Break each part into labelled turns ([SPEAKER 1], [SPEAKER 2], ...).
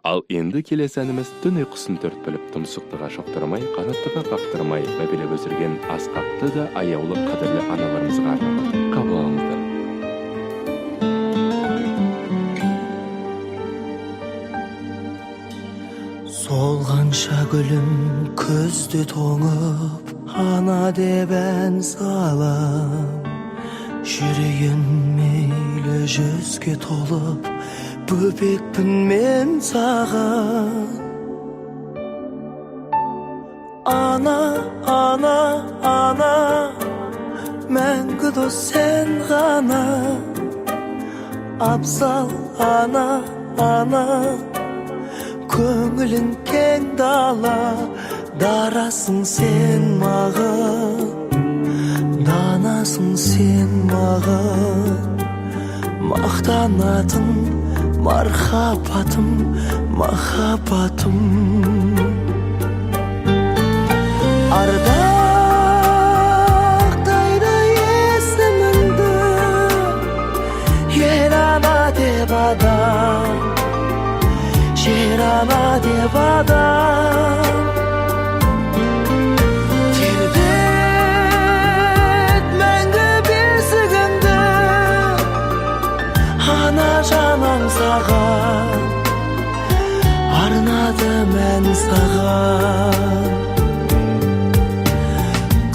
[SPEAKER 1] Ал енді келесі әніміз түн ұйқысын төрт бөліп тұмсықтыға шоқтырмай, қанаттыға қақтырмай, мәпелеп өсірген асқақты да аяулы қадірлі аналарымызға арналады. Қабыл алыңыздар.
[SPEAKER 2] Солғанша гүлім көзде тоңып, ана деп ән салам. Жүрегім мейлі жүзге толып, бөбекпін мен саған. Ана, ана, ана, мәңгі дос сен ғана. Абзал ана, ана, көңілің кең дала. Дарасың сен маған, данасың сен маған. Мақтанатын мархабатым, махаббатым. Ардақтайды есіміңді, ер ана деп адам, жер ана деп адам. Тербет мәңгі бесігіңді, ана жаным саған, арнады мән саған.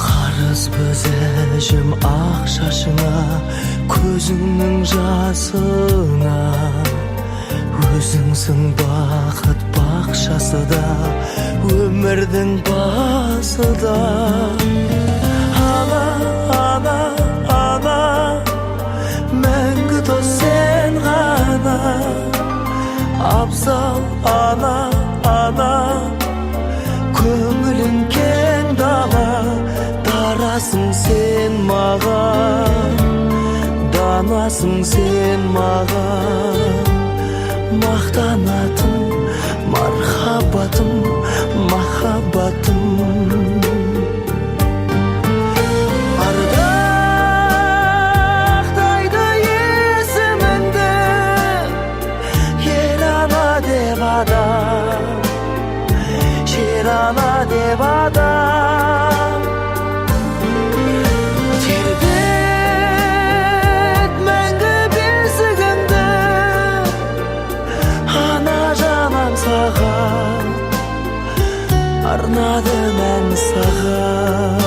[SPEAKER 2] Қарыз бөзежім ақ шашыңа, көзіңнің жасына. Өзіңсің бақыт бақшасы да, өмірдің басы да. Ана, ана, ана, мәңгі дос сен ғана. Абзал ана, ана, көңілің кең дала. Дарасың сен маған, данасың сен маған. Мақтанатын мархаббатым, махаббатым. Ардақтайды есіміңді, ер ана деп адам, жер ана деп адам. Тербет мәңгі бесігіңді, ана жаным саған, арнады мән саған.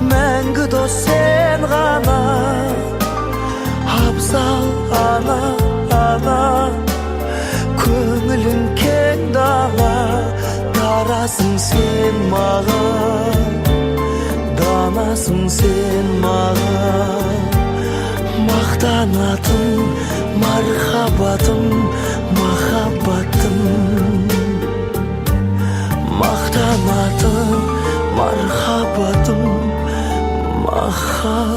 [SPEAKER 2] Мәңгі дос сен ғана. Абзал ана, ана, көңілің кең дала. Дарасың сен маған, данасың сен маған. Мақтанатын мархаббатым, махаббатым. Мақтанатын мархаббатым, махаббатым.